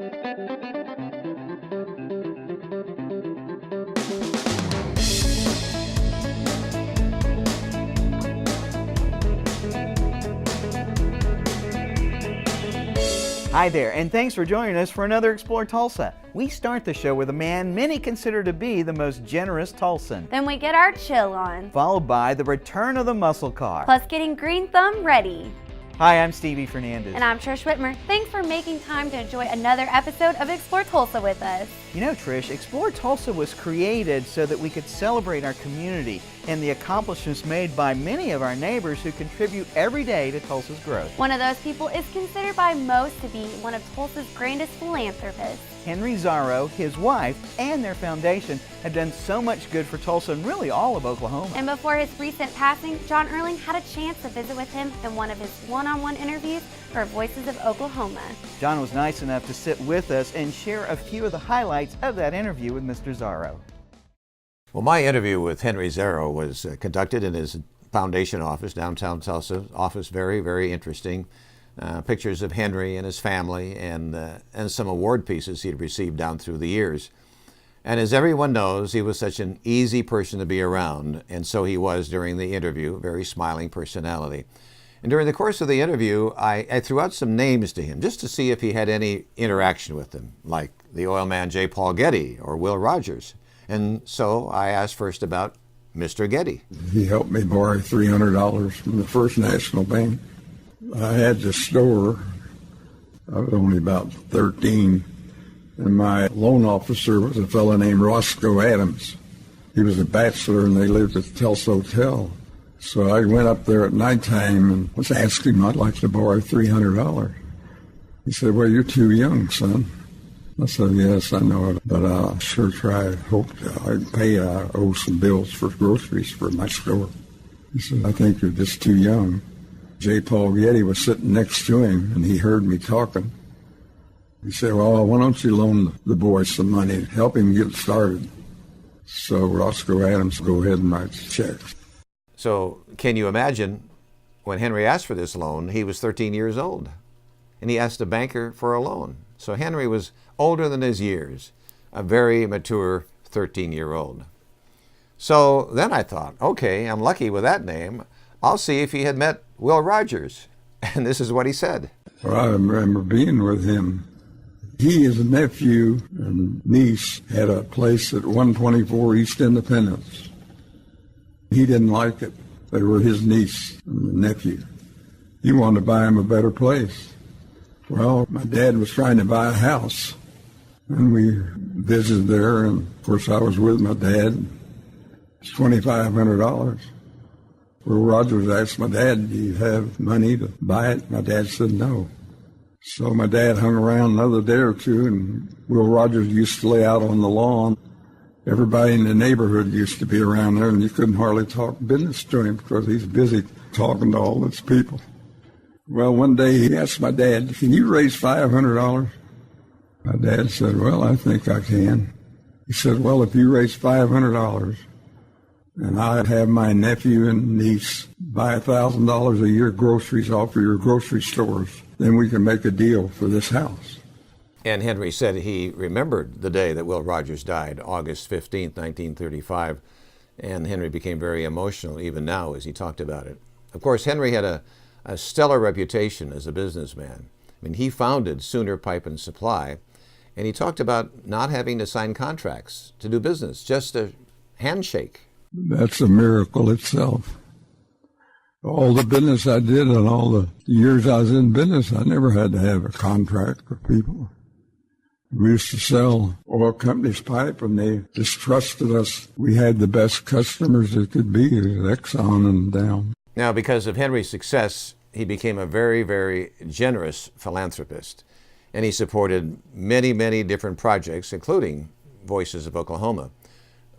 Hi there, and thanks for joining us for another Explore Tulsa. We start the show with a man many consider to be the most generous Tulsan. Then we get our chill on. Followed by the return of the muscle car. Plus getting Green Thumb ready. Hi, I'm Stevie Fernandez. And I'm Trish Whitmer. Thanks for making time to enjoy another episode of Explore Tulsa with us. You know, Trish, Explore Tulsa was created so that we could celebrate our community and the accomplishments made by many of our neighbors who contribute every day to Tulsa's growth. One of those people is considered by most to be one of Tulsa's grandest philanthropists. Henry Zarrow, his wife, and their foundation have done so much good for Tulsa and really all of Oklahoma. And before his recent passing, John Erling had a chance to visit with him in one of his one-on-one interviews for Voices of Oklahoma. John was nice enough to sit with us and share a few of the highlights of that interview with Mr. Zarrow. Well, my interview with Henry Zarrow was conducted in his foundation office, downtown Tulsa. Office very, very interesting. Pictures of Henry and his family and some award pieces he'd received down through the years. And as everyone knows, he was such an easy person to be around, and so he was during the interview, very smiling personality. And during the course of the interview, I threw out some names to him just to see if he had any interaction with them, like the oil man J. Paul Getty or Will Rogers. And so I asked first about Mr. Getty. He helped me borrow $300 from the First National Bank. I had this store. I was only about 13, and my loan officer was a fellow named Roscoe Adams. He was a bachelor, and they lived at the Tulsa Hotel. So I went up there at nighttime and was asking him, I'd like to borrow $300. He said, well, you're too young, son. I said, yes, I know it, but I'll sure try. I hope I'd pay. I owe some bills for groceries for my store. He said, I think you're just too young. J. Paul Getty was sitting next to him, and he heard me talking. He said, well, why don't you loan the boy some money and help him get started? So Roscoe Adams, go ahead and write the checks. So can you imagine when Henry asked for this loan, he was 13 years old, and he asked a banker for a loan. So Henry was older than his years, a very mature 13-year-old. So then I thought, okay, I'm lucky with that name. I'll see if he had met Will Rogers. And this is what he said. Well, I remember being with him. He, his nephew and niece, had a place at 124 East Independence. He didn't like it. They were his niece and nephew. He wanted to buy him a better place. Well, my dad was trying to buy a house, and we visited there, and of course I was with my dad. It's $2,500. Well, Rogers asked my dad, do you have money to buy it? My dad said no. So my dad hung around another day or two, and Will Rogers used to lay out on the lawn. Everybody in the neighborhood used to be around there, and you couldn't hardly talk business to him because he's busy talking to all his people. Well, one day he asked my dad, can you raise $500? My dad said, well, I think I can. He said, well, if you raise $500 and I have my nephew and niece buy $1,000 a year groceries off of your grocery stores, then we can make a deal for this house. And Henry said he remembered the day that Will Rogers died, August 15th, 1935. And Henry became very emotional even now as he talked about it. Of course, Henry had a stellar reputation as a businessman. I mean, he founded Sooner Pipe and Supply, and he talked about not having to sign contracts to do business, just a handshake. That's a miracle itself. All the business I did and all the years I was in business, I never had to have a contract with people. We used to sell oil companies pipe, and they just trusted us. We had the best customers there could be, Exxon and down. Now, because of Henry's success, he became a very, very generous philanthropist, and he supported many, many different projects, including Voices of Oklahoma.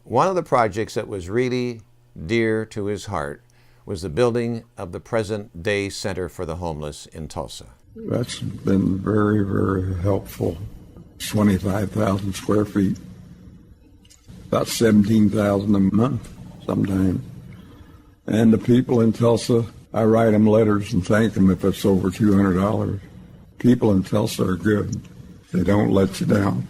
One of the projects that was really dear to his heart was the building of the present-day Center for the Homeless in Tulsa. That's been very, very helpful. 25,000 square feet, about 17,000 a month sometimes. And the people in Tulsa, I write them letters and thank them if it's over $200. People in Tulsa are good. They don't let you down.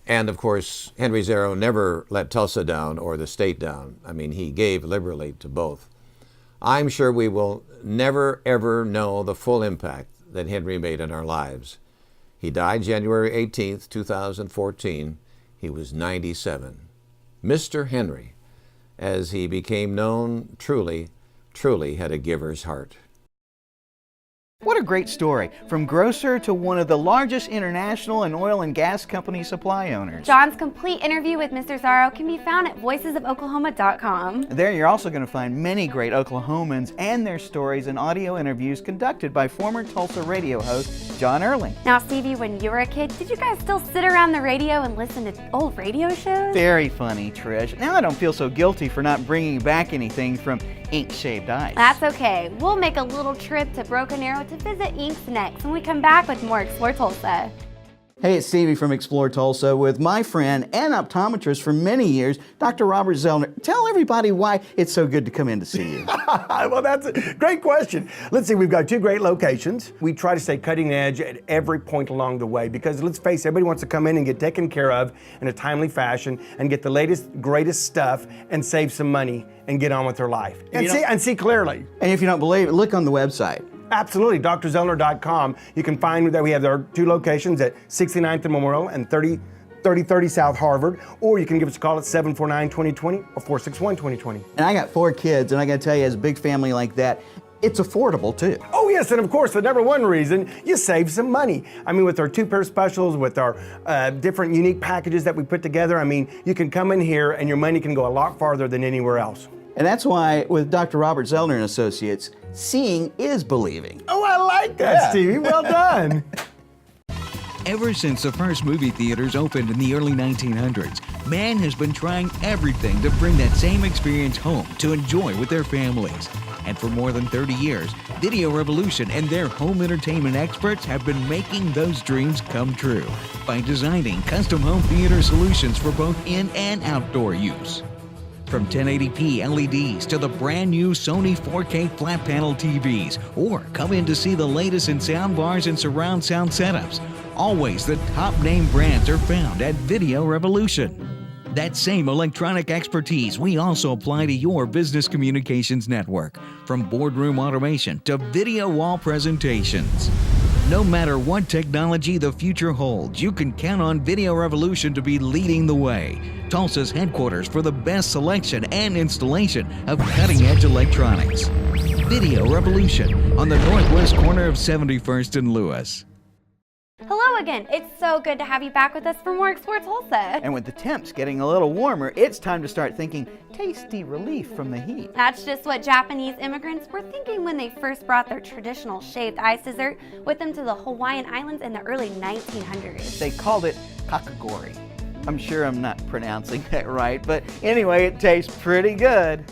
And of course, Henry Zarrow never let Tulsa down or the state down. I mean, he gave liberally to both. I'm sure we will never, ever know the full impact that Henry made in our lives. He died January 18th, 2014. He was 97. Mr. Henry, as he became known, truly had a giver's heart. What a great story, from grocer to one of the largest international and oil and gas company supply owners. John's complete interview with Mr. Zarrow can be found at voicesofoklahoma.com. There you're also going to find many great Oklahomans and their stories and audio interviews conducted by former Tulsa radio host John Erling. Now, Stevie, when you were a kid, did you guys still sit around the radio and listen to old radio shows? Very funny, Trish. Now I don't feel so guilty for not bringing back anything from Ink Shaved Ice. That's okay. We'll make a little trip to Broken Arrow to visit Inks next when we come back with more Explore Tulsa. Hey, it's Stevie from Explore Tulsa with my friend and optometrist for many years, Dr. Robert Zellner. Tell everybody why it's so good to come in to see you. Well, that's a great question. Let's see, we've got two great locations. We try to stay cutting edge at every point along the way because let's face it, everybody wants to come in and get taken care of in a timely fashion and get the latest, greatest stuff and save some money and get on with their life. And see clearly. And if you don't believe it, look on the website. Absolutely, drzellner.com. You can find that we have our two locations at 69th and Memorial and 3030 South Harvard, or you can give us a call at 749-2020 or 461-2020. And I got 4 kids, and I got to tell you, as a big family like that, it's affordable too. Oh yes, and of course, the number one reason, you save some money. I mean, with our 2-pair specials, with our different unique packages that we put together, I mean, you can come in here and your money can go a lot farther than anywhere else. And that's why with Dr. Robert Zellner and Associates, seeing is believing. Oh, I like that, Stevie. Well done. Ever since the first movie theaters opened in the early 1900s, man has been trying everything to bring that same experience home to enjoy with their families. And for more than 30 years, Video Revolution and their home entertainment experts have been making those dreams come true by designing custom home theater solutions for both in and outdoor use. From 1080p LEDs to the brand new Sony 4K flat panel TVs, or come in to see the latest in sound bars and surround sound setups. Always the top name brands are found at Video Revolution. That same electronic expertise we also apply to your business communications network, from boardroom automation to video wall presentations. No matter what technology the future holds, you can count on Video Revolution to be leading the way. Tulsa's headquarters for the best selection and installation of cutting-edge electronics. Video Revolution on the northwest corner of 71st and Lewis. Hello again. It's so good to have you back with us for more Explore Tulsa. And with the temps getting a little warmer, it's time to start thinking tasty relief from the heat. That's just what Japanese immigrants were thinking when they first brought their traditional shaved ice dessert with them to the Hawaiian Islands in the early 1900s. They called it kakagori. I'm sure I'm not pronouncing that right, but anyway, it tastes pretty good.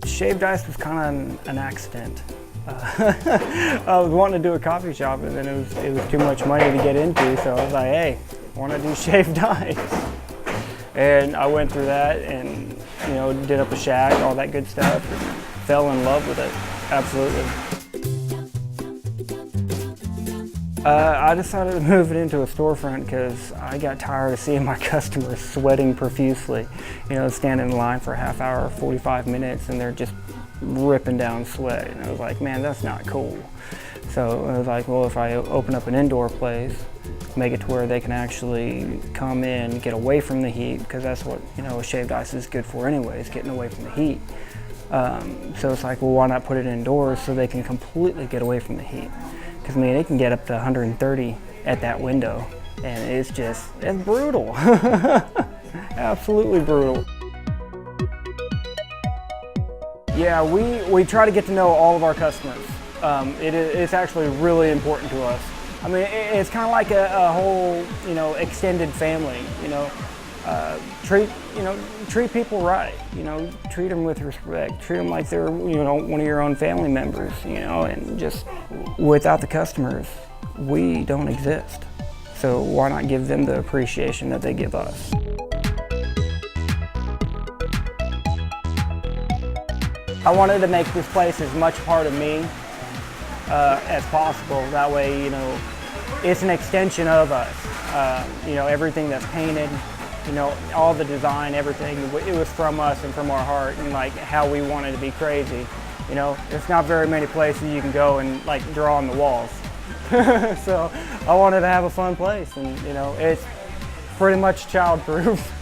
Shaved ice was kind of an accident. I was wanting to do a coffee shop, and then it was too much money to get into, so I was like, hey, I want to do shaved ice. And I went through that and, did up a shack, all that good stuff, and fell in love with it, absolutely. I decided to move it into a storefront because I got tired of seeing my customers sweating profusely. Standing in line for a half hour, 45 minutes, and they're just ripping down sweat. And I was like, man, that's not cool. So I was like, well, if I open up an indoor place, make it to where they can actually come in, get away from the heat, because that's what, shaved ice is good for anyways, getting away from the heat. So it's like, well, why not put it indoors so they can completely get away from the heat? Because, it can get up to 130 at that window, and it's brutal. Absolutely brutal. Yeah, we try to get to know all of our customers. It's actually really important to us. It's kind of like a whole, extended family, treat people right, treat them with respect, treat them like they're, one of your own family members, and just without the customers, we don't exist. So why not give them the appreciation that they give us? I wanted to make this place as much part of me as possible. That way, you know, it's an extension of us. You know, everything that's painted, you know, all the design, everything, it was from us and from our heart and like how we wanted to be crazy. You know, there's not very many places you can go and like draw on the walls. So I wanted to have a fun place, and you know, it's pretty much child-proof.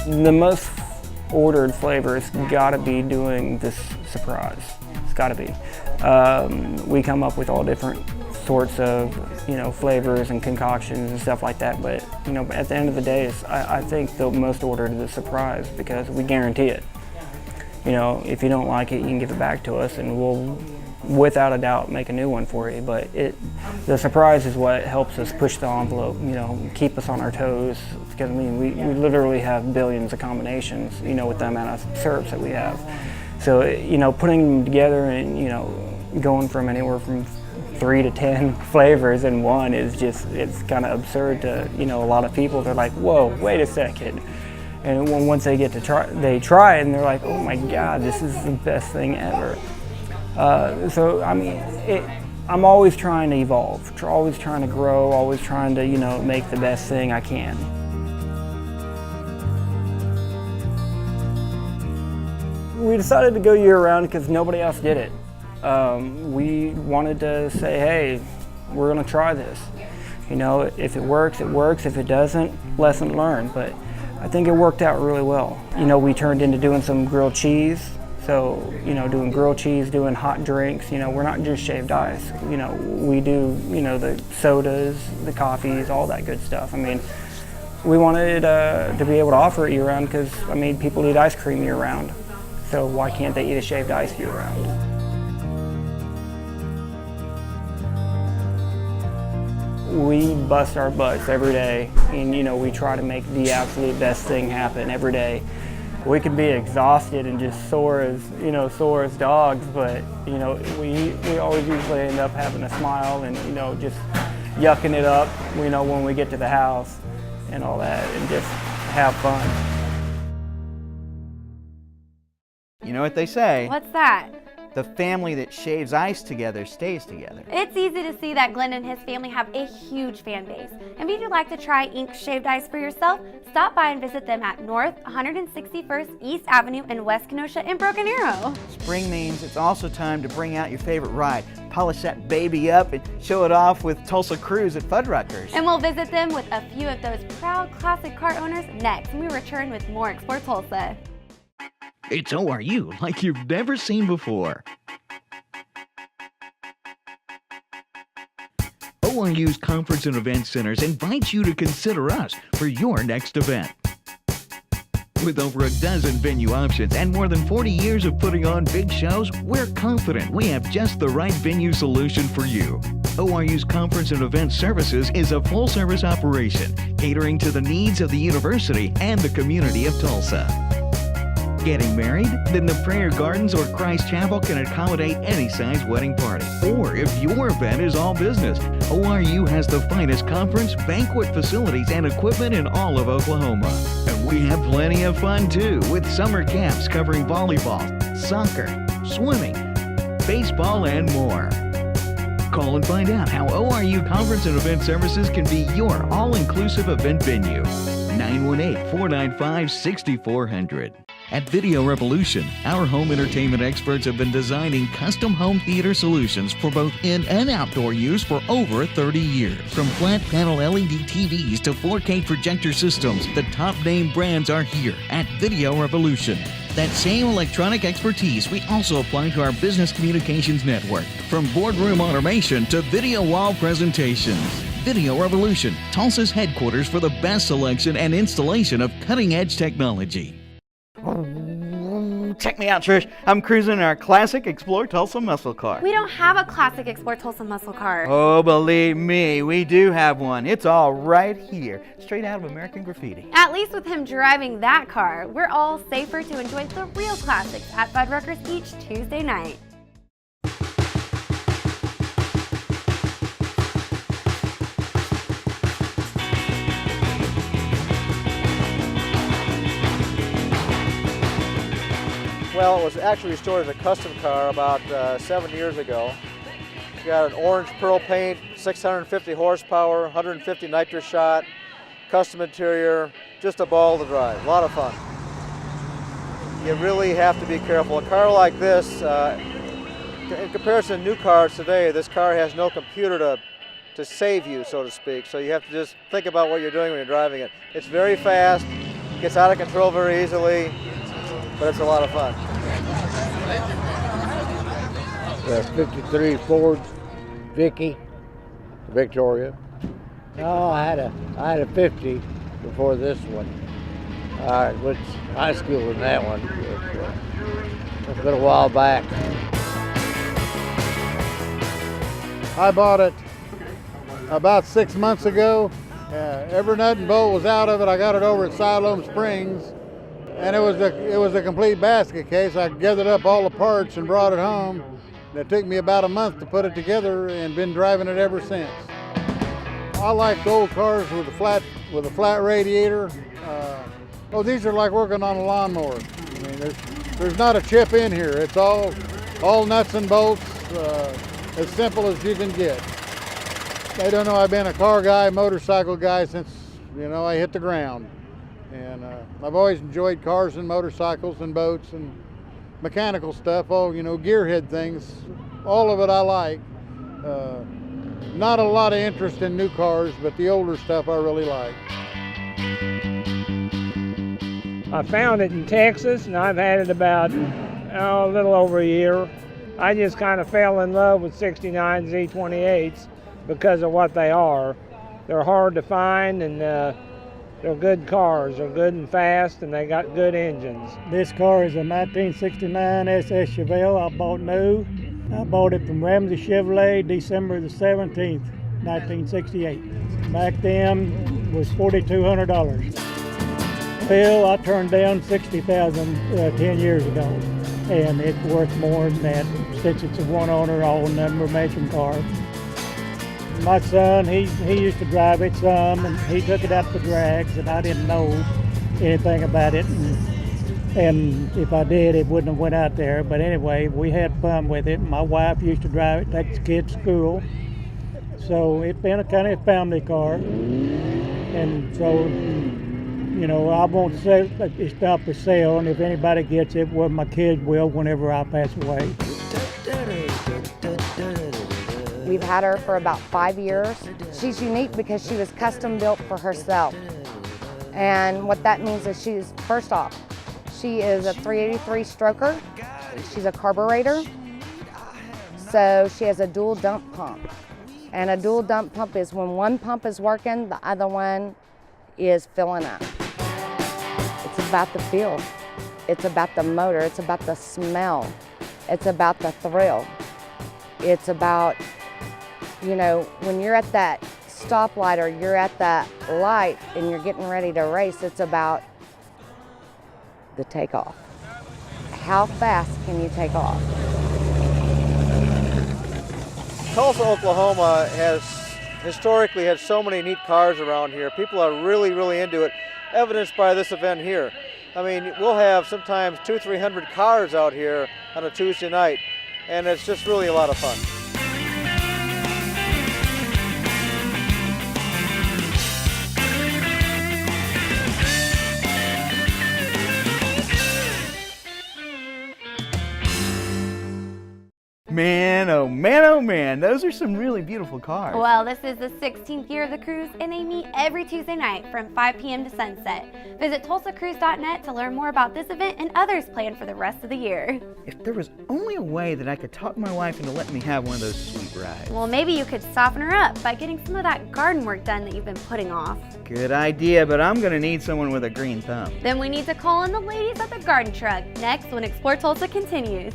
The most ordered flavors gotta be doing this surprise. It's gotta be. We come up with all different sorts of, you know, flavors and concoctions and stuff like that, but you know, at the end of the day, I think the most ordered is the surprise because we guarantee it. You know, if you don't like it, you can give it back to us and we'll, without a doubt, make a new one for you. But the surprise is what helps us push the envelope, you know, keep us on our toes. Because I mean, we literally have billions of combinations, you know, with the amount of syrups that we have. So, you know, putting them together and, you know, going from anywhere from 3 to 10 flavors in one is just, it's kind of absurd to, you know, a lot of people. They're like, whoa, wait a second. And once they get to try it and they're like, oh my God, this is the best thing ever. So, I mean, I'm always trying to evolve, always trying to grow, always trying to, you know, make the best thing I can. We decided to go year-round because nobody else did it. We wanted to say, hey, we're gonna try this. You know, if it works, it works. If it doesn't, lesson learned. But I think it worked out really well. You know, we turned into doing some grilled cheese. So, you know, doing grilled cheese, doing hot drinks, you know, we're not just shaved ice. You know, we do, you know, the sodas, the coffees, all that good stuff. I mean, we wanted to be able to offer it year-round because, I mean, people eat ice cream year-round. So why can't they eat a shaved ice year-round? We bust our butts every day, and you know, we try to make the absolute best thing happen every day. We can be exhausted and just sore as dogs, but you know, we always usually end up having a smile and, you know, just yucking it up, you know, when we get to the house and all that, and just have fun. You know what they say? What's that? The family that shaves ice together stays together. It's easy to see that Glenn and his family have a huge fan base. And if you'd like to try Ink's shaved ice for yourself, stop by and visit them at North 161st East Avenue in West Kenosha and Broken Arrow. Spring means it's also time to bring out your favorite ride, polish that baby up, and show it off with Tulsa crews at Fuddruckers. And we'll visit them with a few of those proud classic car owners next when we return with more Explore Tulsa. It's ORU like you've never seen before. ORU's Conference and Event Centers invites you to consider us for your next event. With over a dozen venue options and more than 40 years of putting on big shows, we're confident we have just the right venue solution for you. ORU's Conference and Event Services is a full-service operation catering to the needs of the university and the community of Tulsa. Getting married? Then the Prayer Gardens or Christ Chapel can accommodate any size wedding party. Or if your event is all business, ORU has the finest conference, banquet facilities, and equipment in all of Oklahoma. And we have plenty of fun too, with summer camps covering volleyball, soccer, swimming, baseball, and more. Call and find out how ORU Conference and Event Services can be your all-inclusive event venue. 918-495-6400. At Video Revolution, our home entertainment experts have been designing custom home theater solutions for both in and outdoor use for over 30 years. From flat panel LED TVs to 4K projector systems, the top name brands are here at Video Revolution. That same electronic expertise we also apply to our business communications network, from boardroom automation to video wall presentations. Video Revolution, Tulsa's headquarters for the best selection and installation of cutting-edge technology. Check me out, Trish. I'm cruising in our classic Explore Tulsa muscle car. We don't have a classic Explore Tulsa muscle car. Oh, believe me, we do have one. It's all right here, straight out of American Graffiti. At least with him driving that car, we're all safer to enjoy the real classics at Fuddruckers each Tuesday night. Well, it was actually restored as a custom car about 7 years ago. It's got an orange pearl paint, 650 horsepower, 150 nitrous shot, custom interior, just a ball to drive. A lot of fun. You really have to be careful. A car like this, in comparison to new cars today, this car has no computer to save you, so to speak. So you have to just think about what you're doing when you're driving it. It's very fast, gets out of control very easily, but it's a lot of fun. That's 53 Ford Vicky, Victoria. No, I had a 50 before this one. I went to high school in that one. It's been a while back. I bought it about 6 months ago. Every nut and bolt was out of it. I got it over at Siloam Springs, and it was a complete basket case. I gathered up all the parts and brought it home. It took me about a month to put it together, and been driving it ever since. I like the old cars with a flat radiator. These are like working on a lawnmower. I mean, there's not a chip in here. It's all nuts and bolts, as simple as you can get. They don't know I've been a car guy, motorcycle guy since, I hit the ground. And I've always enjoyed cars and motorcycles and boats and mechanical stuff, gearhead things. All of it I like. Not a lot of interest in new cars, but the older stuff I really like. I found it in Texas, and I've had it about a little over a year. I just kind of fell in love with 69 Z28s because of what they are. They're hard to find, and they're good cars. They're good and fast, and they got good engines. This car is a 1969 SS Chevelle I bought new. I bought it from Ramsey Chevrolet December the 17th, 1968. Back then it was $4,200. Well, I turned down $60,000 10 years ago, and it's worth more than that since it's a one-owner, all-number making car. My son, he used to drive it some, and he took it out for drags, and I didn't know anything about it. And if I did, it wouldn't have went out there. But anyway, we had fun with it. My wife used to drive it, take the kids to school. So it's been a kind of family car. And so, I won't say it's not for sale. And if anybody gets it, well, my kids will whenever I pass away. We've had her for about 5 years. She's unique because she was custom built for herself. And what that means is she's, first off, she is a 383 stroker. She's a carburetor. So she has a dual dump pump. And a dual dump pump is when one pump is working, the other one is filling up. It's about the feel. It's about the motor. It's about the smell. It's about the thrill. It's about, when you're at that stoplight or you're at that light and you're getting ready to race, it's about the takeoff. How fast can you take off? Tulsa, Oklahoma has historically had so many neat cars around here. People are really, really into it, evidenced by this event here. I mean, we'll have sometimes 200-300 cars out here on a Tuesday night, and it's just really a lot of fun. Man, oh man, oh man, those are some really beautiful cars. Well, this is the 16th year of the cruise, and they meet every Tuesday night from 5 p.m. to sunset. Visit TulsaCruise.net to learn more about this event and others planned for the rest of the year. If there was only a way that I could talk my wife into letting me have one of those sweet rides. Well, maybe you could soften her up by getting some of that garden work done that you've been putting off. Good idea, but I'm gonna need someone with a green thumb. Then we need to call in the ladies at the garden truck next when Explore Tulsa continues.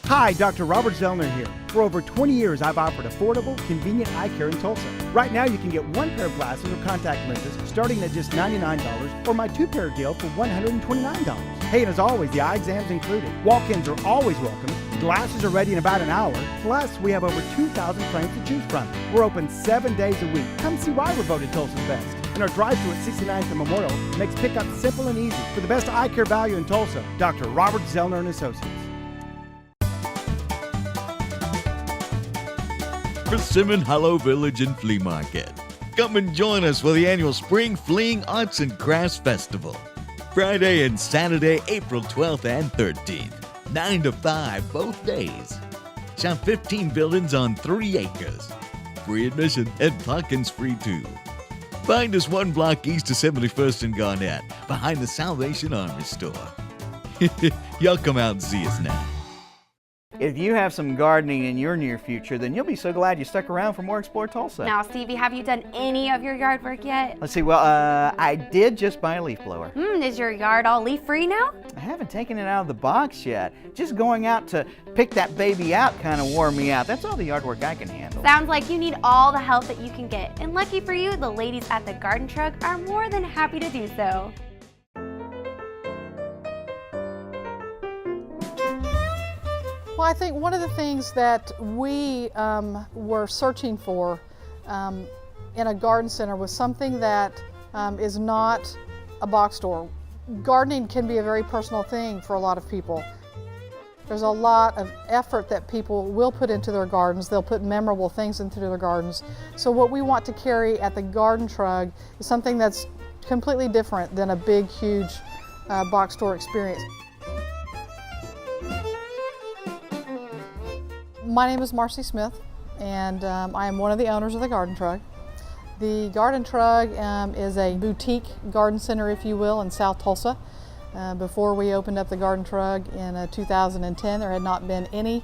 Hi, Dr. Robert Zellner here. For over 20 years, I've offered affordable, convenient eye care in Tulsa. Right now, you can get one pair of glasses or contact lenses starting at just $99 or my two-pair deal for $129. Hey, and as always, the eye exam's included. Walk-ins are always welcome. Glasses are ready in about an hour. Plus, we have over 2,000 frames to choose from. We're open 7 days a week. Come see why we're voted Tulsa's best. And our drive-thru at 69th and Memorial makes pickup simple and easy. For the best eye care value in Tulsa, Dr. Robert Zellner and Associates. Persimmon Hollow Village and Flea Market. Come and join us for the annual Spring Fleeing Arts and Crafts Festival. Friday and Saturday, April 12th and 13th, 9 to 5 both days. Shop 15 buildings on 3 acres. Free admission and parking's free too. Find us 1 block east of 71st and Garnett, behind the Salvation Army store. Y'all come out and see us now. If you have some gardening in your near future, then you'll be so glad you stuck around for more Explore Tulsa. Now, Stevie, have you done any of your yard work yet? Let's see, well, I did just buy a leaf blower. Is your yard all leaf-free now? I haven't taken it out of the box yet. Just going out to pick that baby out kind of wore me out. That's all the yard work I can handle. Sounds like you need all the help that you can get. And lucky for you, the ladies at the garden truck are more than happy to do so. Well, I think one of the things that we were searching for in a garden center was something that is not a box store. Gardening can be a very personal thing for a lot of people. There's a lot of effort that people will put into their gardens. They'll put memorable things into their gardens. So what we want to carry at the garden Trug is something that's completely different than a big, huge box store experience. My name is Marcy Smith, and I am one of the owners of the Garden Trug. The Garden Trug is a boutique garden center, if you will, in South Tulsa. Before we opened up the Garden Trug in 2010, there had not been any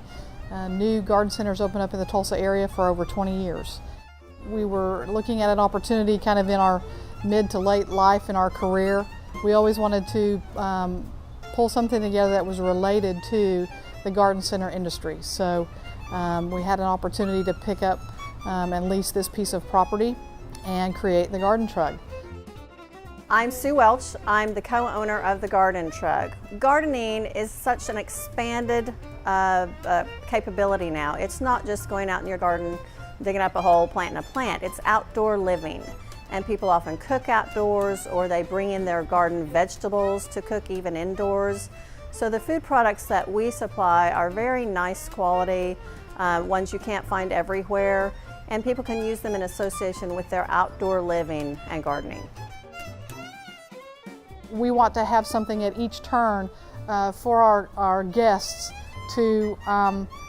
new garden centers open up in the Tulsa area for over 20 years. We were looking at an opportunity kind of in our mid to late life in our career. We always wanted to pull something together that was related to the garden center industry. So we had an opportunity to pick up and lease this piece of property and create the Garden Trug. I'm Sue Welch. I'm the co-owner of the Garden Trug. Gardening is such an expanded capability now. It's not just going out in your garden, digging up a hole, planting a plant. It's outdoor living. And people often cook outdoors, or they bring in their garden vegetables to cook even indoors. So the food products that we supply are very nice quality, ones you can't find everywhere, and people can use them in association with their outdoor living and gardening. We want to have something at each turn for our guests to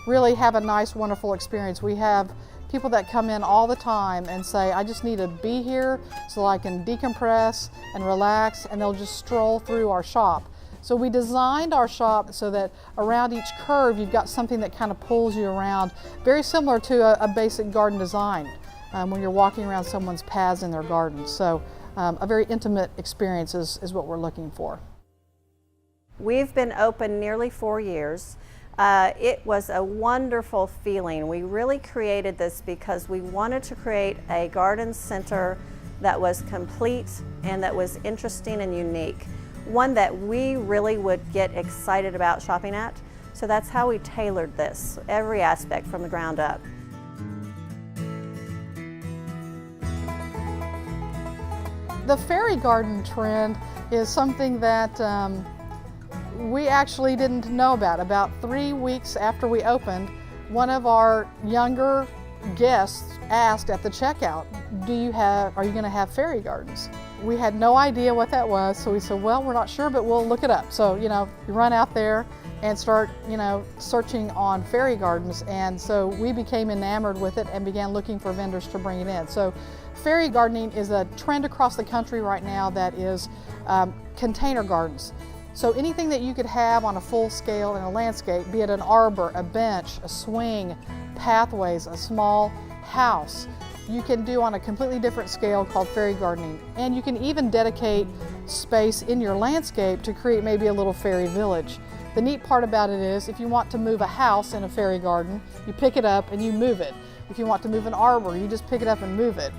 really have a nice, wonderful experience. We have people that come in all the time and say, I just need to be here so I can decompress and relax, and they'll just stroll through our shop. So we designed our shop so that around each curve you've got something that kind of pulls you around, very similar to a basic garden design when you're walking around someone's paths in their garden. So a very intimate experience is what we're looking for. We've been open nearly 4 years. It was a wonderful feeling. We really created this because we wanted to create a garden center that was complete and that was interesting and unique. One that we really would get excited about shopping at. So that's how we tailored this, every aspect from the ground up. The fairy garden trend is something that we actually didn't know about. About 3 weeks after we opened, one of our younger guests asked at the checkout, are you going to have fairy gardens? We had no idea what that was, so we said, well, we're not sure, but we'll look it up. So, you run out there and start, searching on fairy gardens. And so we became enamored with it and began looking for vendors to bring it in. So fairy gardening is a trend across the country right now that is container gardens. So anything that you could have on a full scale in a landscape, be it an arbor, a bench, a swing, pathways, a small house, you can do on a completely different scale called fairy gardening. And you can even dedicate space in your landscape to create maybe a little fairy village. The neat part about it is if you want to move a house in a fairy garden, you pick it up and you move it. If you want to move an arbor, you just pick it up and move it.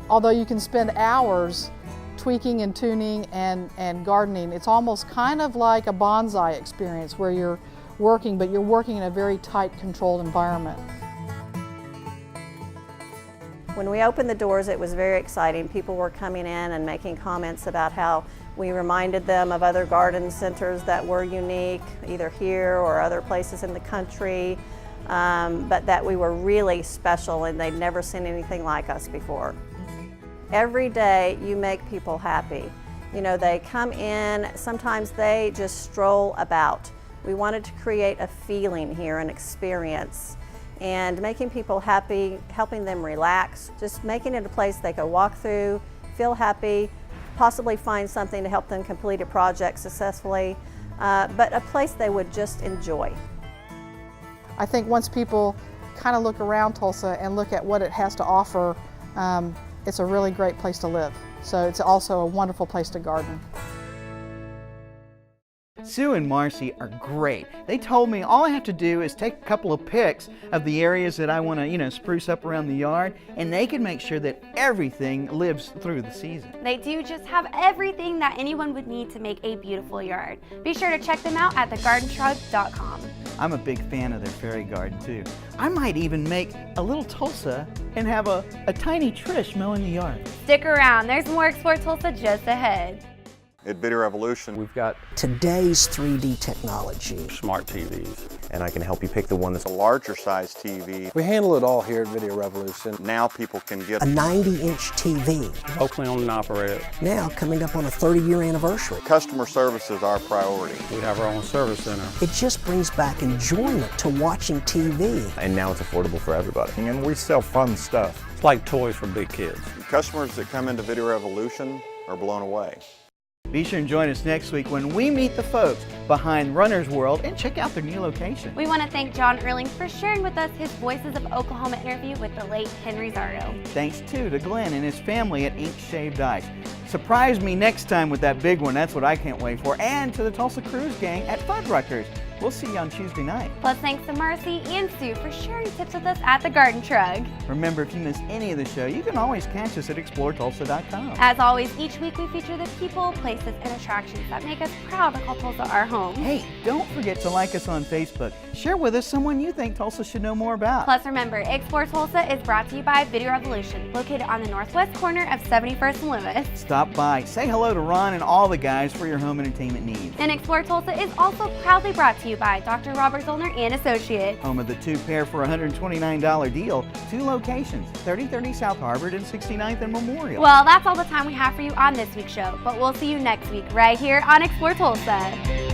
Although you can spend hours tweaking and tuning and gardening, it's almost kind of like a bonsai experience where you're working, but you're working in a very tight, controlled environment. When we opened the doors, it was very exciting. People were coming in and making comments about how we reminded them of other garden centers that were unique, either here or other places in the country, but that we were really special and they'd never seen anything like us before. Every day you make people happy. You know, they come in, sometimes they just stroll about. We wanted to create a feeling here, an experience, and making people happy, helping them relax, just making it a place they could walk through, feel happy, possibly find something to help them complete a project successfully, but a place they would just enjoy. I think once people kind of look around Tulsa and look at what it has to offer, it's a really great place to live. So it's also a wonderful place to garden. Sue and Marcy are great. They told me all I have to do is take a couple of pics of the areas that I want to, spruce up around the yard, and they can make sure that everything lives through the season. They do just have everything that anyone would need to make a beautiful yard. Be sure to check them out at thegardentrug.com. I'm a big fan of their fairy garden too. I might even make a little Tulsa and have a tiny Trish mowing the yard. Stick around, there's more Explore Tulsa just ahead. At Video Revolution, we've got today's 3D technology, smart TVs, and I can help you pick the one that's a larger size TV. We handle it all here at Video Revolution. Now people can get a 90-inch TV, locally owned and operated. Now coming up on a 30-year anniversary. Customer service is our priority. We have our own service center. It just brings back enjoyment to watching TV. And now it's affordable for everybody. And we sell fun stuff. It's like toys for big kids. The customers that come into Video Revolution are blown away. Be sure and join us next week when we meet the folks behind Runner's World and check out their new location. We want to thank John Erling for sharing with us his Voices of Oklahoma interview with the late Henry Zarrow. Thanks too to Glenn and his family at Ink Shaved Ice. Surprise me next time with that big one, that's what I can't wait for. And to the Tulsa Cruise Gang at Fuddruckers. We'll see you on Tuesday night. Plus thanks to Marcy and Sue for sharing tips with us at the Garden Trug. Remember, if you miss any of the show, you can always catch us at exploretulsa.com. As always, each week we feature the people, places, and attractions that make us proud to call Tulsa our home. Hey, don't forget to like us on Facebook. Share with us someone you think Tulsa should know more about. Plus remember, Explore Tulsa is brought to you by Video Revolution, located on the northwest corner of 71st and Lewis. Stop by, say hello to Ron and all the guys for your home entertainment needs. And Explore Tulsa is also proudly brought to you by Dr. Robert Zollner and Associates. Home of the two pair for $129 deal, 2 locations, 3030 South Harvard and 69th and Memorial. Well, that's all the time we have for you on this week's show, but we'll see you next week right here on Explore Tulsa.